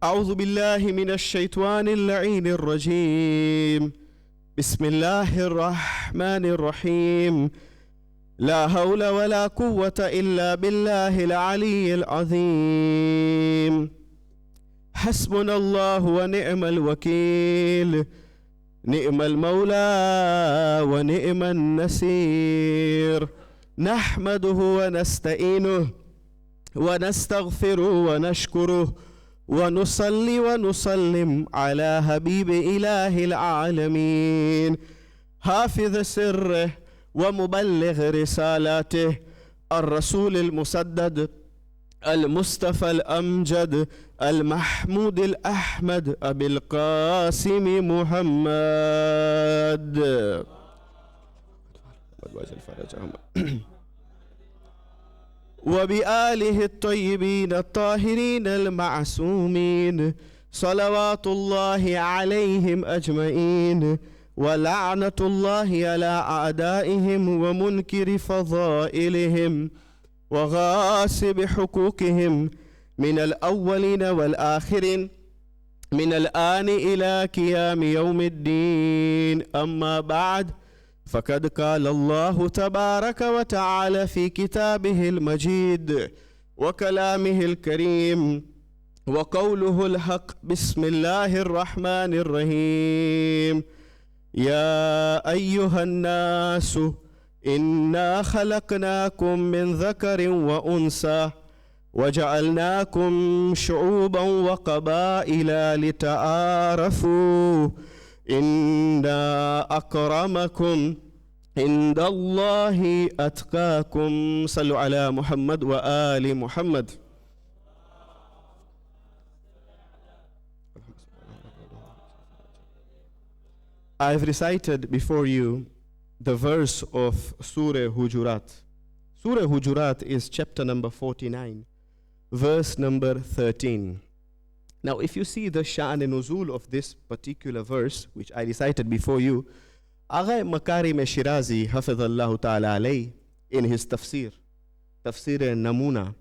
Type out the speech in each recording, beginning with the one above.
أعوذ بالله من الشيطان اللعين الرجيم. بسم الله الرحمن الرحيم. لا حول ولا قوة إلا بالله العلي العظيم. حسبنا الله ونعم الوكيل، نعم المولى ونعم النصير. نحمده ونستعينه ونستغفره ونشكره ونصلي ونسلم على حبيب إله العالمين، حافظ سره ومبلغ رسالاته، الرسول المسدد المصطفى الأمجد المحمود الأحمد أبي القاسم محمد. وبآله الطيبين الطاهرين المعصومين صلوات الله عليهم أجمعين، ولعنة الله على أعدائهم ومنكر فضائلهم وغاصب حقوقهم من الأولين والآخرين، من الآن إلى قيام يوم الدين. أما بعد، فقد قال الله تبارك وتعالى في كتابه المجيد وكلامه الكريم وقوله الحق: بسم الله الرحمن الرحيم. يا أيها الناس إنا خلقناكم من ذكر وأنثى وجعلناكم شعوبا وقبائل لتعارفوا إن أكرمكم عند الله أتقاكم. صلوا على محمد وآل محمد. I've recited before you the verse of Surah Hujurat. Surah Hujurat is chapter number 49, verse number 13. Now, if you see the Sha'an and Nuzul of this particular verse, which I recited before you, Agha Makarim Shirazi, Hafidhallahu Ta'ala alayh, in his tafsir Namuna,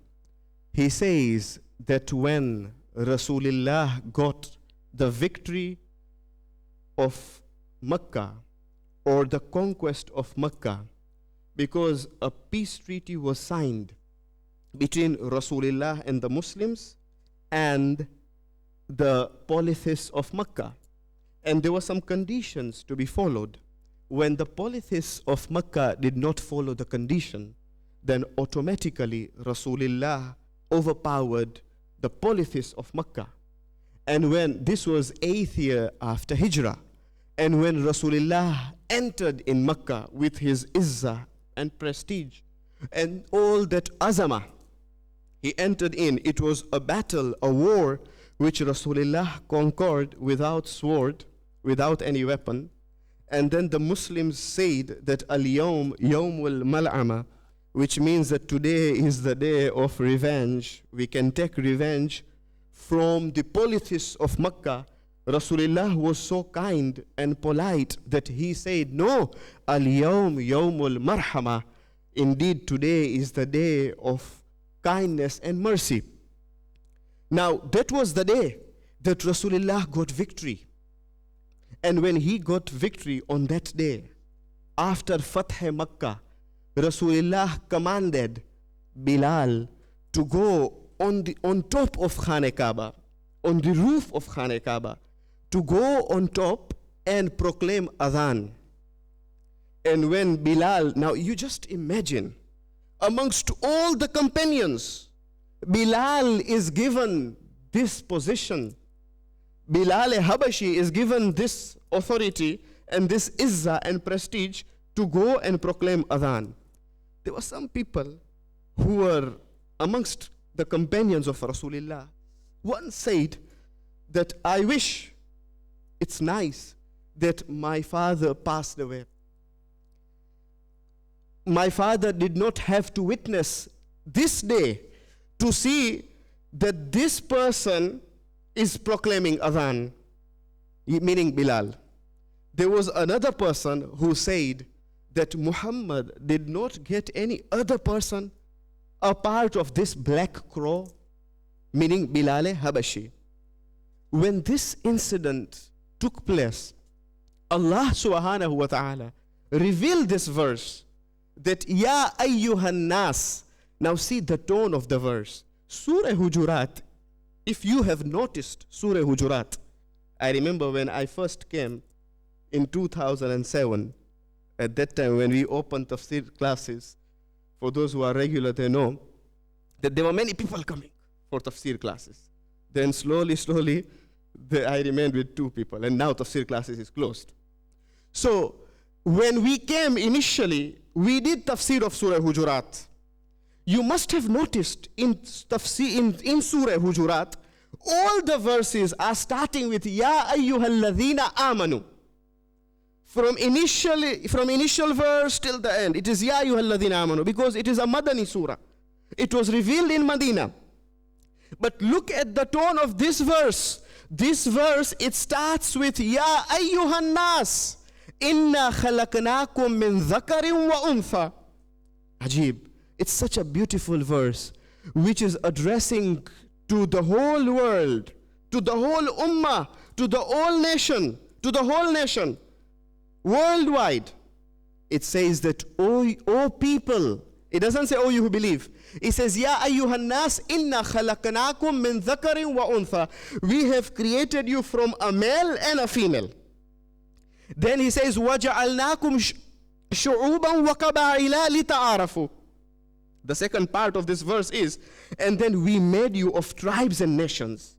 he says that when Rasulullah got the victory of Makkah, or the conquest of Makkah, because a peace treaty was signed between Rasulullah and the Muslims and the polytheists of Makkah. And there were some conditions to be followed. When the polytheists of Makkah did not follow the condition, then automatically Rasulullah overpowered the polytheists of Makkah. And when this was 8th year after Hijrah, and when Rasulullah entered in Makkah with his izzah and prestige and all that azamah, he entered in. It was a battle, a war, which Rasulullah conquered without sword, without any weapon. And then the Muslims said that al-yawm yawmul mal'ama, which means that today is the day of revenge. We can take revenge from the polytheists of Makkah. Rasulullah was so kind and polite that he said, no, al-yawm yawmul marhama. Indeed, today is the day of kindness and mercy. Now, that was the day that Rasulullah got victory. And when he got victory on that day, after Fath Makkah, Rasulullah commanded Bilal to go on top of Khane Kaaba, on the roof of Khane Kaaba, to go on top and proclaim adhan. And when Bilal, now you just imagine, amongst all the companions, Bilal is given this position. Bilal Habashi is given this authority and this izzah and prestige to go and proclaim adhan. There were some people who were amongst the companions of Rasulullah. One said that I wish, it's nice that my father passed away. My father did not have to witness this day to see that this person is proclaiming adhan, meaning Bilal. There was another person who said that Muhammad did not get any other person a part of this black crow, meaning Bilal Habashi. when this incident took place, Allah subhanahu wa ta'ala revealed this verse that Ya ayyuhan nas. Now see the tone of the verse. Surah Hujurat, if you have noticed Surah Hujurat, I remember when I first came in 2007, at that time when we opened tafsir classes, for those who are regular, they know that there were many people coming for tafsir classes. Then slowly, I remained with 2 people, and now tafsir classes is closed. So when we came initially, we did tafsir of Surah Hujurat. You must have noticed in tafsir in Surah Hujurat, all the verses are starting with Ya ayyuhalladhina amanu. From initial verse till the end, it is Ya ayyuhalladhina amanu, because it is a Madani surah. It was revealed in Medina. But look at the tone of this verse. This verse, it starts with Ya ayyuhan nas, inna khalaqnakum min dhakarin wa untha. Ajib. It's such a beautiful verse, which is addressing to the whole world, to the whole ummah, to the whole nation, worldwide. It says that, O people. It doesn't say, O you who believe. It says, Ya ayyuhan nas, inna khalaqnakum min dhakarin wa untha. We have created you from a male and a female. Then he says, وَجَعَلْنَاكُمْ شُعُوبًا وَقَبَائِلَ لِتَعَارَفُوا. The second part of this verse is, and then we made you of tribes and nations.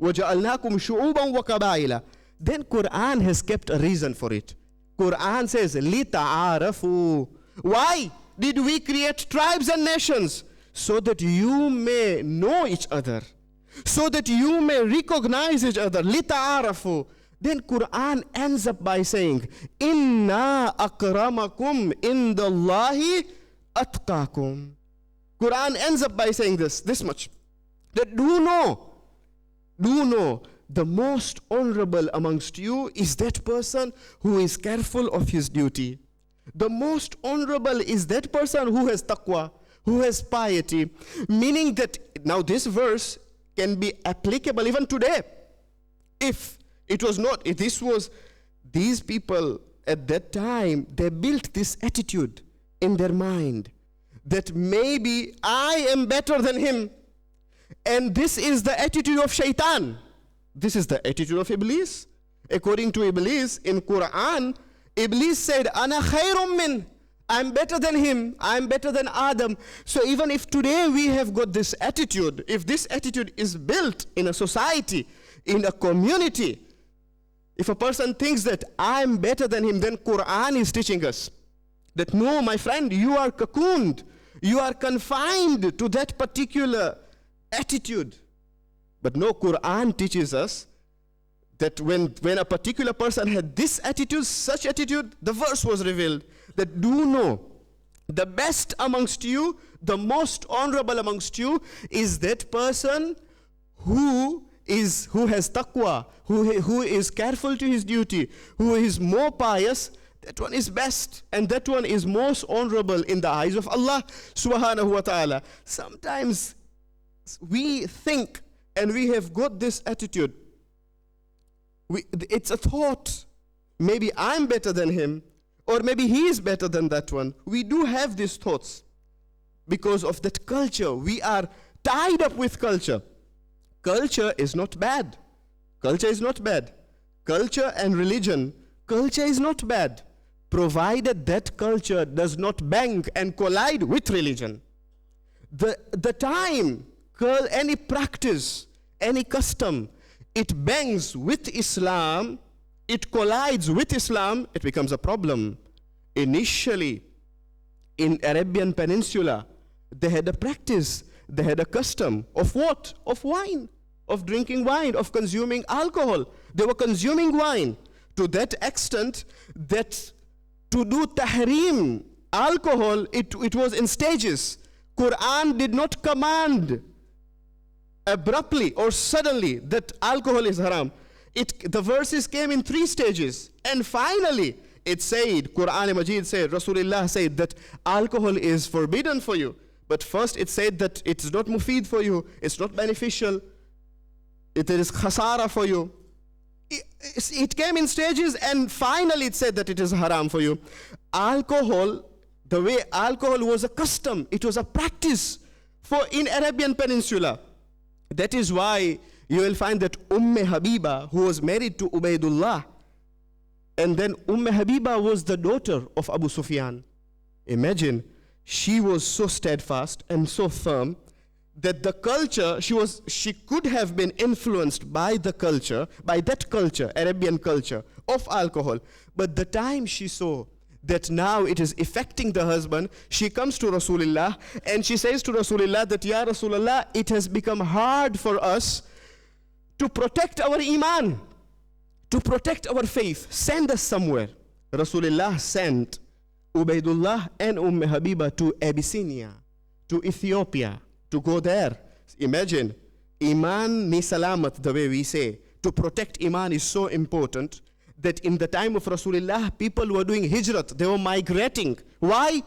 وَجَعَلْنَاكُمْ شُعُوبًا وَقَبَائِلَ. Then Quran has kept a reason for it. Quran says, لِتَعَارَفُوا. Why did we create tribes and nations? So that you may know each other. So that you may recognize each other. لِتَعَارَفُوا. Then Quran ends up by saying, إِنَّا أَكْرَمَكُمْ إِنْدَ اللَّهِ أَتْقَاكُمْ. Quran ends up by saying this much, that do know, the most honorable amongst you is that person who is careful of his duty. The most honorable is that person who has taqwa, who has piety. Meaning that now this verse can be applicable even today. If it was not, if this was, these people at that time, they built this attitude in their mind that maybe I am better than him. And this is the attitude of shaitan. This is the attitude of Iblis. According to Iblis, in Quran, Iblis said, Ana khairum min. I'm better than him. I'm better than Adam. So even if today we have got this attitude, if this attitude is built in a society, in a community, if a person thinks that I'm better than him, then Quran is teaching us that no, my friend, you are cocooned. You are confined to that particular attitude. But no, Quran teaches us that when a particular person had this attitude, such attitude, the verse was revealed that do know, the best amongst you, the most honorable amongst you is that person who has taqwa, who is careful to his duty, who is more pious. That one is best, and that one is most honorable in the eyes of Allah subhanahu wa ta'ala. Sometimes we think, and we have got this attitude, it's a thought, maybe I'm better than him, or maybe he is better than that one. We do have these thoughts because of that culture. We are tied up with culture. Culture is not bad. Culture is not bad. Culture and religion, culture is not bad, provided that culture does not bang and collide with religion. The time any practice, any custom, it bangs with Islam, it collides with Islam, it becomes a problem. Initially, in Arabian Peninsula, they had a practice, they had a custom of what? Of wine, of drinking wine, of consuming alcohol. They were consuming wine to that extent that to do tahrim, alcohol, it was in stages. Quran did not command abruptly or suddenly that alcohol is haram. The verses came in 3 stages. And finally, it said, Quran Majid said, Rasulullah said that alcohol is forbidden for you. But first it said that it's not mufid for you, it's not beneficial. It is khasara for you. It came in stages, and finally it said that it is haram for you. Alcohol, the way alcohol was a custom, it was a practice for in Arabian Peninsula. That is why you will find that Habiba, who was married to Ubaidullah, and then Habiba was the daughter of Abu Sufyan. Imagine, she was so steadfast and so firm that the culture, she could have been influenced by the culture, by that culture, Arabian culture of alcohol. But the time she saw that now it is affecting the husband, she comes to Rasulullah and she says to Rasulullah that, Ya Rasulullah, it has become hard for us to protect our iman, to protect our faith. Send us somewhere. Rasulullah sent Ubaidullah and Habiba to Abyssinia, to Ethiopia, to go there. Imagine, iman ni salamat, the way we say. To protect iman is so important that in the time of Rasulullah, people were doing hijrat. They were migrating. Why?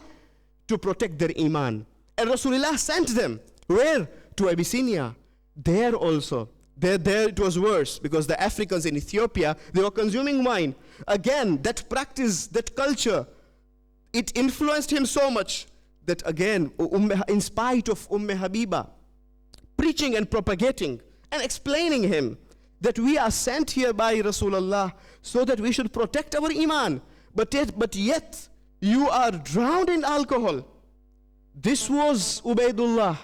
To protect their iman. And Rasulullah sent them. Where? To Abyssinia. There also. There it was worse, because the Africans in Ethiopia, they were consuming wine. Again, that practice, that culture, it influenced him so much that again, in spite of Habiba preaching and propagating and explaining him that we are sent here by Rasulullah so that we should protect our iman, but yet you are drowned in alcohol. This was Ubaidullah.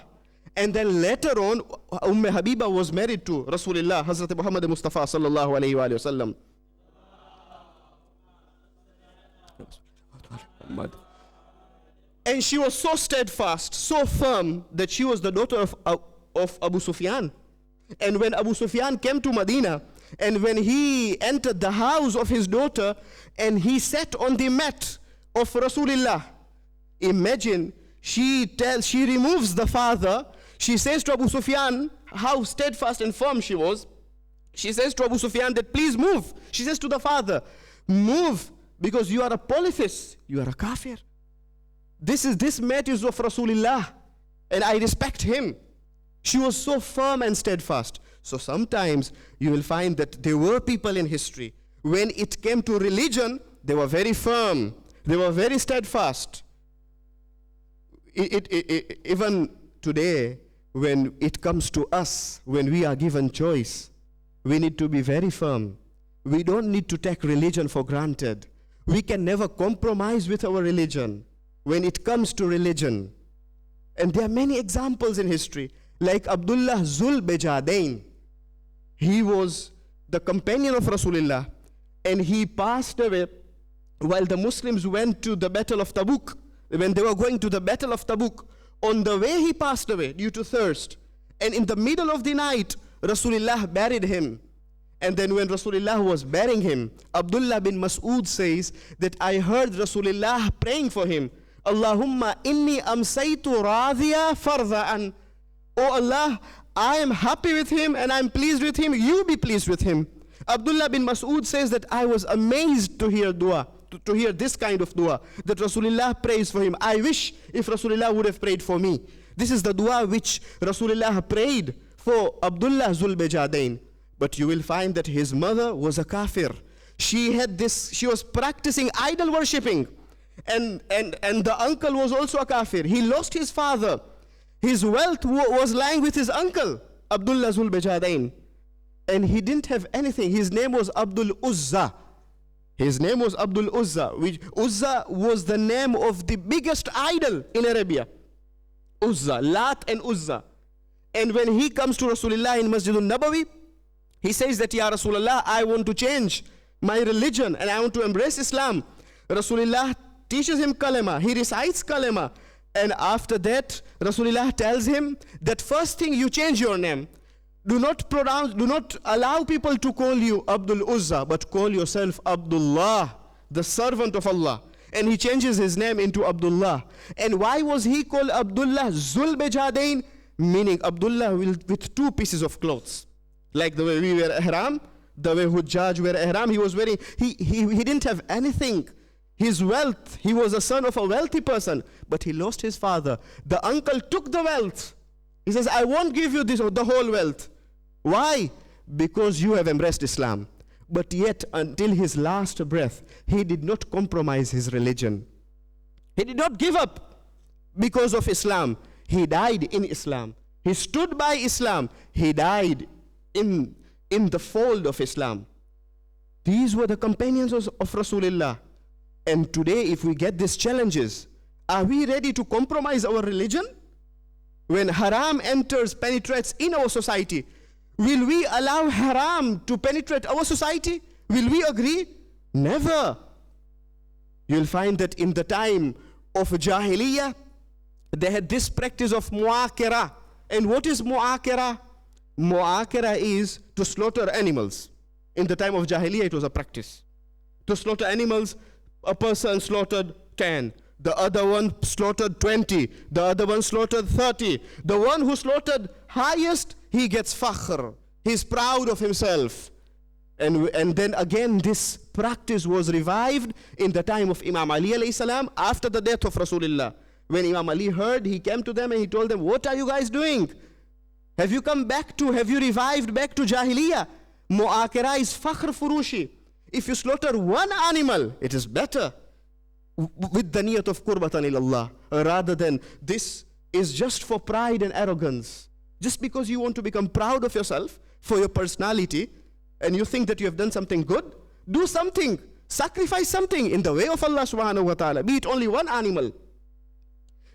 And then later on, Habiba was married to Rasulullah, Hazrat Muhammad Mustafa sallallahu alayhi wa sallam. And she was so steadfast, so firm, that she was the daughter of Abu Sufyan. And when Abu Sufyan came to Medina, and when he entered the house of his daughter, and he sat on the mat of Rasulullah, imagine, she removes the father. She says to Abu Sufyan, how steadfast and firm she was. She says to Abu Sufyan that, please move. She says to the father, move, because you are a polytheist, you are a kafir. This mat is of Rasulullah, and I respect him. She was so firm and steadfast. So sometimes you will find that there were people in history, when it came to religion, they were very firm, they were very steadfast. Even today, when it comes to us, when we are given choice, we need to be very firm. We don't need to take religion for granted. We can never compromise with our religion when it comes to religion. And there are many examples in history, like Abdullah Zul Bejadain. He was the companion of Rasulullah, and he passed away while the Muslims went to the Battle of Tabuk. When they were going to the Battle of Tabuk, on the way he passed away due to thirst. And in the middle of the night, Rasulullah buried him. And then when Rasulullah was burying him, Abdullah bin Mas'ud says that I heard Rasulullah praying for him. Allahumma inni amsaytu radhiya farda'an. Oh Allah, I am happy with him and I am pleased with him. You be pleased with him. Abdullah bin Mas'ud says that I was amazed to hear dua, to hear this kind of dua, that Rasulullah prays for him. I wish if Rasulullah would have prayed for me. This is the dua which Rasulullah prayed for Abdullah Zul Bejadain. But you will find that his mother was a kafir. She was practicing idol worshipping. And the uncle was also a kafir. He lost his father. His wealth was lying with his uncle, Abdullah Zul Bejadain. And he didn't have anything. His name was Abdul Uzza. His name was Abdul Uzza. Which Uzza was the name of the biggest idol in Arabia. Uzza, Lat and Uzza. And when he comes to Rasulullah in Masjid al-Nabawi, he says that, Ya Rasulullah, I want to change my religion and I want to embrace Islam. Rasulullah teaches him kalima. He recites kalima. And after that, Rasulullah tells him that first thing, you change your name. Do not allow people to call you Abdul Uzza, but call yourself Abdullah, the servant of Allah. And he changes his name into Abdullah. And why was he called Abdullah Zul Bejadain? Meaning Abdullah with two pieces of clothes. Like the way we wear ihram, the way Hujjaj wear ihram, he didn't have anything. His wealth, he was a son of a wealthy person, but he lost his father. The uncle took the wealth. He says, I won't give you the whole wealth. Why? because you have embraced Islam. But yet, until his last breath, he did not compromise his religion. He did not give up because of Islam. He died in Islam. He stood by Islam. He died in the fold of Islam. These were the companions of Rasulullah. And today, if we get these challenges, are we ready to compromise our religion? When haram penetrates in our society, will we allow haram to penetrate our society? Will we agree? Never. You'll find that in the time of Jahiliyyah, they had this practice of mu'akira. And what is mu'akira? Mu'akira is to slaughter animals. In the time of Jahiliyyah, it was a practice. To slaughter animals, a person slaughtered 10. The other one slaughtered 20. The other one slaughtered 30. The one who slaughtered highest, he gets fakhr. He's proud of himself. And then again, this practice was revived in the time of Imam Ali alayhi salam after the death of Rasulullah. When Imam Ali heard, he came to them and he told them, what are you guys doing? Have you revived back to Jahiliyyah? Mu'akira is fakhr furushi. If you slaughter one animal, it is better with the niyat of qurbatan ilallah, rather than this is just for pride and arrogance. Just because you want to become proud of yourself for your personality and you think that you have done something good, do something, sacrifice something in the way of Allah subhanahu wa ta'ala, be it only one animal.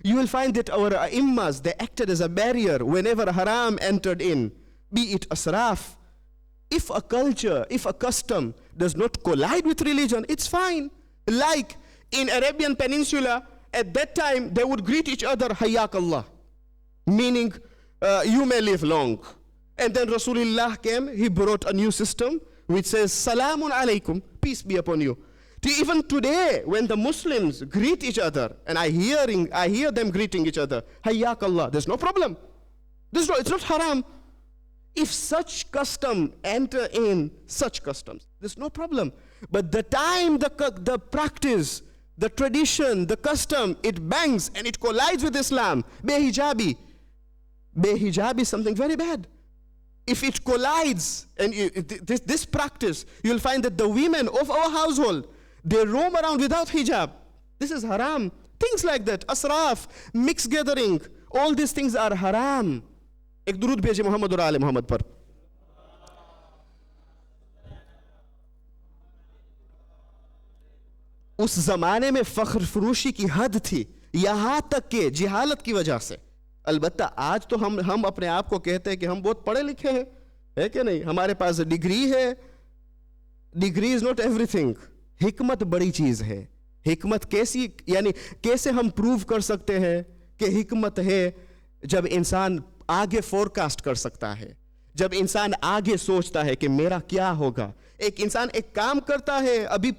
You will find that our ai*immas, they acted as a barrier whenever haram entered in, be it asraf. If a culture, if a custom does not collide with religion, it's fine. Like in Arabian Peninsula, at that time, they would greet each other, Hayyak Allah, meaning you may live long. And then Rasulullah came, he brought a new system which says, Salamun alaykum, peace be upon you. Even today, when the Muslims greet each other, and I hear them greeting each other, Hayyak Allah, there's no problem. It's not haram. If such custom enter in such customs, there's no problem. But the time the practice, the tradition, the custom, it bangs and it collides with Islam, behijabi is something very bad. If it collides, and this practice, you'll find that the women of our household, they roam around without hijab. This is haram. Things like that, asraf, mixed gathering, all these things are haram. एक दुरूद भेजे मोहम्मद और आले मोहम्मद पर. उस जमाने में फख्र फरोशी की हद थी, यहां तक के जिहालत की वजह से. अलबत्ता आज तो हम अपने आप को कहते हैं कि हम बहुत पढ़े लिखे हैं, है कि नहीं? हमारे पास डिग्री है. Degree is not everything. हिकमत बड़ी चीज है. हिकमत कैसी, यानी कैसे हम प्रूव कर सकते हैं कि हिकमत है? जब इंसान आगे फोरकास्ट कर सकता है, जब इंसान आगे सोचता है कि मेरा क्या होगा. एक इंसान एक काम करता है, अभी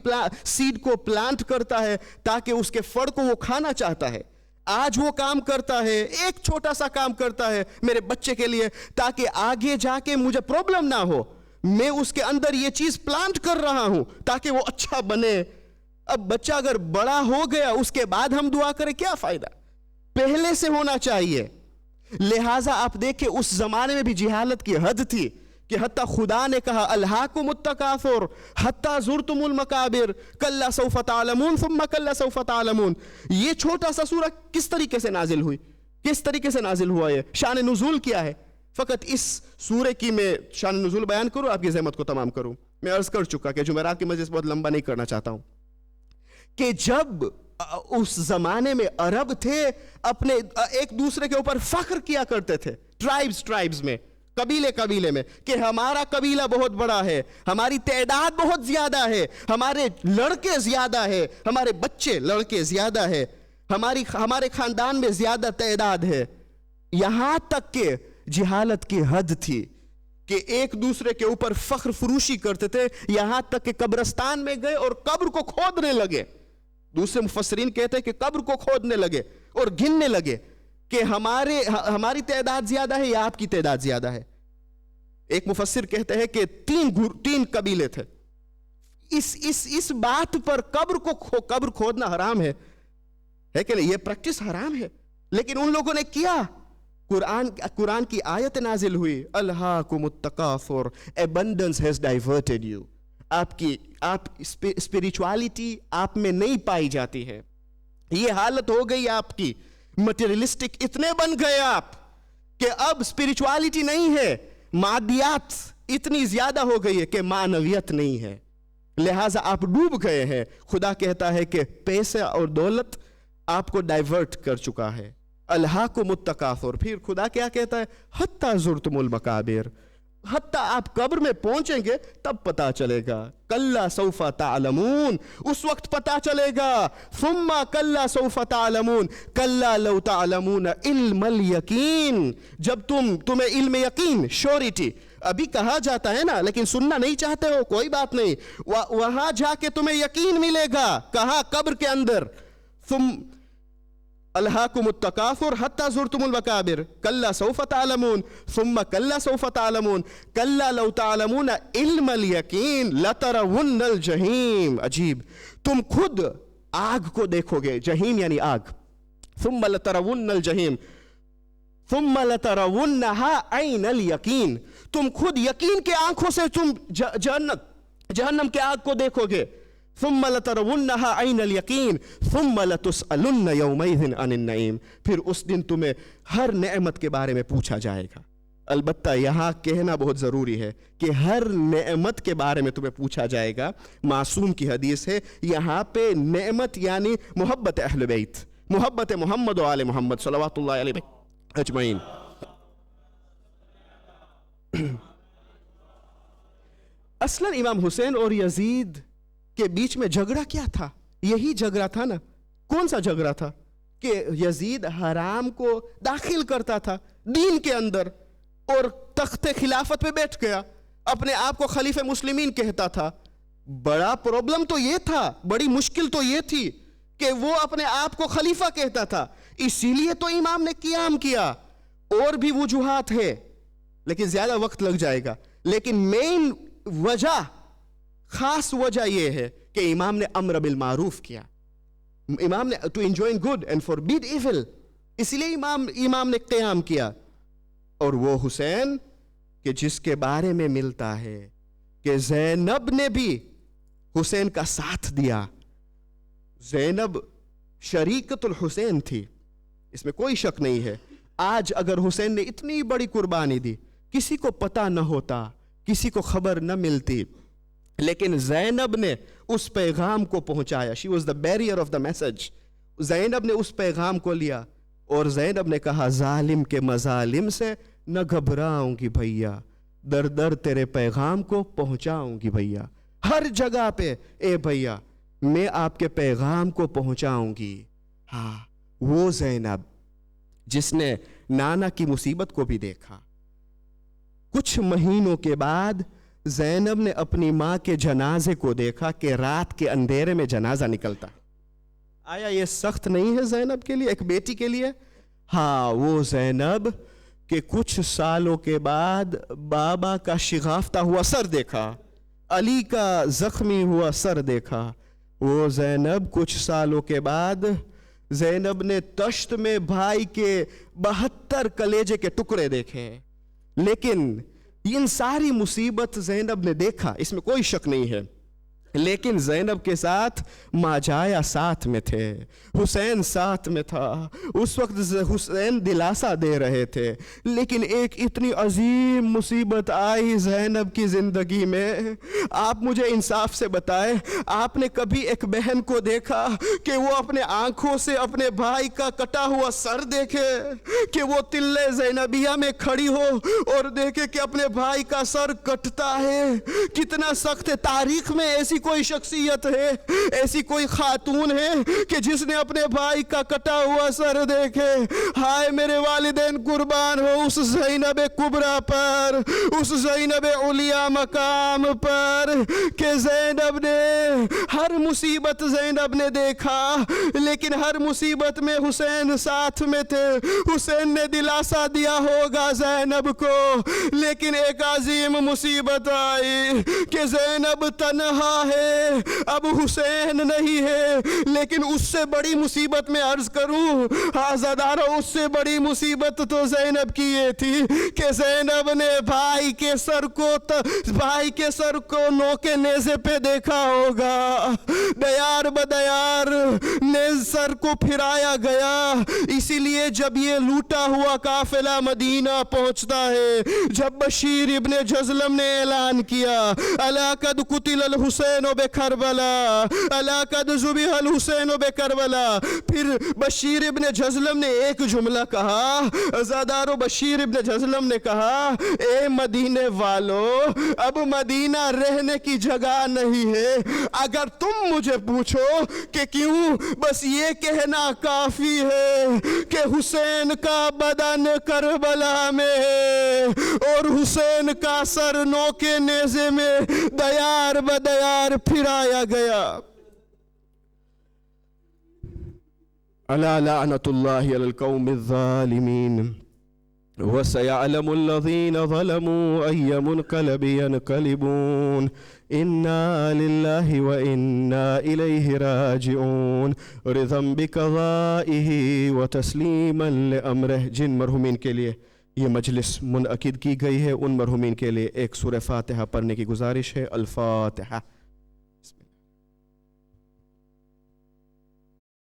सीड को प्लांट करता है ताकि उसके फल को वो खाना चाहता है. आज वो काम करता है, एक छोटा सा काम करता है मेरे बच्चे के लिए, ताकि आगे जाके मुझे प्रॉब्लम ना हो. मैं उसके अंदर ये चीज प्लांट कर रहा हूं ताकि वो अच्छा बने. अब बच्चा अगर बड़ा हो गया, उसके बाद हम दुआ करें, क्या फायदा? पहले से होना चाहिए. लिहाजा आप देखें, उस जमाने में भी जिहालत की हद थी कि हत्ता खुदा ने कहा, अल्हाकुमुत तकासुर हत्ता जुरतुमुल मकाबिर कल्ला सौफ तअलमून सुम्मा कल्ला सौफ तअलमून. ये छोटा सा सूरा किस तरीके से नाजिल हुई, किस तरीके से नाजिल हुआ? ये शान नुज़ूल क्या है? फकत इस सूरे की मैं शान नुज़ूल बयान करूं, आपकी ज़हमत को तमाम करूं. मैं अर्ज कर चुका कि जुमेरात की मजलिस बहुत लंबा नहीं करना चाहता हूं, कि जब उस जमाने में अरब थे, अपने एक दूसरे के ऊपर फख्र किया करते थे. ट्राइब्स में, कबीले में, कि हमारा कबीला बहुत बड़ा है, हमारी तादाद बहुत ज्यादा है, हमारे लड़के ज्यादा है, हमारे बच्चे लड़के ज्यादा है, हमारे खानदान में ज्यादा तादाद है. यहां तक के जिहालत की हद थी कि एक दूसरे के ऊपर फख्र फरोशी करते थे. यहां तक कि कब्रिस्तान में गए और कब्र को खोदने लगे. दूसरे मुफस्सिरीन कहते हैं कि कब्र को खोदने लगे और गिनने लगे कि हमारी तादाद ज्यादा है या आपकी तादाद ज्यादा है. एक मुफस्सिर कहते हैं कि तीन कबीले थे. इस बात पर कब्र खोदना हराम है कि नहीं? ये प्रैक्टिस हराम है. लेकिन उन लोगों ने किया, قرآن کی آیت نازل ہوئی, الہاکم التکاثر, abundance has diverted you. آپ اسپریچوالٹی آپ میں نہیں پائی جاتی ہے. یہ حالت ہو گئی آپ کی, مٹیریلسٹک اتنے بن گئے آپ کہ اب اسپریچوالٹی نہیں ہے, مادیات اتنی زیادہ ہو گئی ہے کہ معنویت نہیں ہے, لہٰذا آپ ڈوب گئے ہیں. خدا کہتا ہے کہ پیسے اور دولت آپ کو ڈائیورٹ کر چکا ہے. الہاکم التکاثر. پھر خدا کیا کہتا ہے, حتی زرتم المقابر, حتیٰ آپ قبر میں پہنچیں گے تب پتا چلے گا. کلا سوف تعلمون, اس وقت پتا چلے گا. ثم کلا سوف تعلمون, کلا لو تعلمون علم الیقین, جب تمہیں علم یقین, شورٹی, ابھی کہا جاتا ہے نا لیکن سننا نہیں چاہتے ہو, کوئی بات نہیں, وہاں جا کے تمہیں یقین ملے گا. کہاں؟ قبر کے اندر. ثم الہاکم التکاثر حتی زرتم المقابر, کلا سوف تعلمون, ثم کلا سوف تعلمون, کلا لو تعلمون علم الیقین لترون الجحیم. عجیب, تم خود آگ کو دیکھو گے, جہیم یعنی آگ. ثم لترون الجحیم ثم لترونها عین الیقین, تم خود یقین کے آنکھوں سے تم جہنم کے آگ کو دیکھو گے. ثم لترونها عین الیقین ثم لتسألن یومئذ عن النعیم, پھر اس دن تمہیں ہر نعمت کے بارے میں پوچھا جائے گا. البتہ یہاں کہنا بہت ضروری ہے کہ ہر نعمت کے بارے میں تمہیں پوچھا جائے گا. معصوم کی حدیث ہے, یہاں پہ نعمت یعنی محبت اہل بیت, محبت محمد و آل محمد صلوات اللہ علیہ اجمعین. اصلا امام حسین اور یزید کے بیچ میں جھگڑا کیا تھا؟ یہی جھگڑا تھا نا. کون سا جھگڑا تھا؟ کہ یزید حرام کو داخل کرتا تھا دین کے اندر اور تخت خلافت پہ بیٹھ گیا, اپنے آپ کو خلیفہ مسلمین کہتا تھا. بڑا پرابلم تو یہ تھا, بڑی مشکل تو یہ تھی کہ وہ اپنے آپ کو خلیفہ کہتا تھا, اسی لیے تو امام نے قیام کیا. اور بھی وجوہات ہے لیکن زیادہ وقت لگ جائے گا, لیکن مین وجہ, خاص وجہ یہ ہے کہ امام نے امر بالمعروف کیا. امام نے to enjoin good and forbid evil, اس لیے امام نے قیام کیا. اور وہ حسین کہ جس کے بارے میں ملتا ہے کہ زینب نے بھی حسین کا ساتھ دیا. زینب شریکت الحسین تھی, اس میں کوئی شک نہیں ہے. آج اگر حسین نے اتنی بڑی قربانی دی, کسی کو پتہ نہ ہوتا, کسی کو خبر نہ ملتی, لیکن زینب نے اس پیغام کو پہنچایا. She was the barrier of the message. زینب نے اس پیغام کو لیا اور زینب نے کہا ظالم کے مظالم سے نہ گھبراؤں گی بھیا, در در تیرے پیغام کو پہنچاؤں گی بھیا. ہر جگہ پہ اے بھیا میں آپ کے پیغام کو پہنچاؤں گی. ہاں, وہ زینب جس نے نانا کی مصیبت کو بھی دیکھا. کچھ مہینوں کے بعد زینب نے اپنی ماں کے جنازے کو دیکھا کہ رات کے اندھیرے میں جنازہ نکلتا. آیا یہ سخت نہیں ہے زینب کے لیے, ایک بیٹی کے لیے؟ ہاں, وہ زینب کہ کچھ سالوں کے بعد بابا کا شگافتہ ہوا سر دیکھا, علی کا زخمی ہوا سر دیکھا. وہ زینب کچھ سالوں کے بعد زینب نے تشت میں بھائی کے 72 کلیجے کے ٹکڑے دیکھے. لیکن ان ساری مصیبت زینب نے دیکھا, اس میں کوئی شک نہیں ہے, لیکن زینب کے ساتھ ماجایا ساتھ میں تھے, حسین ساتھ میں تھا. اس وقت حسین دلاسا دے رہے تھے, لیکن ایک اتنی عظیم مصیبت آئی زینب کی زندگی میں. آپ مجھے انصاف سے بتائیں, آپ نے کبھی ایک بہن کو دیکھا کہ وہ اپنے آنکھوں سے اپنے بھائی کا کٹا ہوا سر دیکھے, کہ وہ تلے زینبیہ میں کھڑی ہو اور دیکھے کہ اپنے بھائی کا سر کٹتا ہے؟ کتنا سخت ہے. تاریخ میں ایسی کوئی شخصیت ہے, ایسی کوئی خاتون ہے کہ جس نے اپنے بھائی کا کٹا ہوا سر دیکھے؟ ہائے میرے والدین قربان ہو اس زینب کبریٰ پر, اس زینب علیٰ مقام پر, کہ زینب نے ہر مصیبت زینب نے دیکھا, لیکن ہر مصیبت میں حسین ساتھ میں تھے. حسین نے دلاسا دیا ہوگا زینب کو, لیکن ایک عظیم مصیبت آئی کہ زینب تنہا ہے اب حسین نہیں ہے. لیکن اس سے بڑی مصیبت میں عرض کروں آزادارو، اس سے بڑی مصیبت تو زینب کی یہ تھی کہ زینب نے بھائی کے سر کو نوکے نیزے پہ دیکھا ہوگا. دیار بدیار سر کو پھرایا گیا. اسی لیے جب یہ لوٹا ہوا قافلہ مدینہ پہنچتا ہے، جب بشیر ابن جزلم نے اعلان کیا الا قد قتل الحسین بکربلا، الا قد ذبح الحسین بکربلا، پھر بشیر ابن جزلم نے ایک جملہ کہا. عزادارو، بشیر ابن جزلم نے کہا اے مدینے والو، اب مدینہ رہنے کی جگہ نہیں ہے. اگر تم مجھے پوچھو کہ کیوں، بس یہ کہنا کافی ہے کہ حسین کا بدن کربلا میں ہے اور حسین کا سر نوکے نیزے میں دیار بدیار پھرایا گیا. الا لعنت اللہ علی القوم الظالمین وسيعلم الذين ظلموا أي منقلب ينقلبون إنا لله وإنا إليه راجعون رضا بقضائه وتسليما لأمره. جن مرحومین کے لیے یہ مجلس منعقد کی گئی ہے ان مرحومین کے لیے ایک سورہ فاتحہ پڑھنے کی گزارش ہے. الفاتحہ.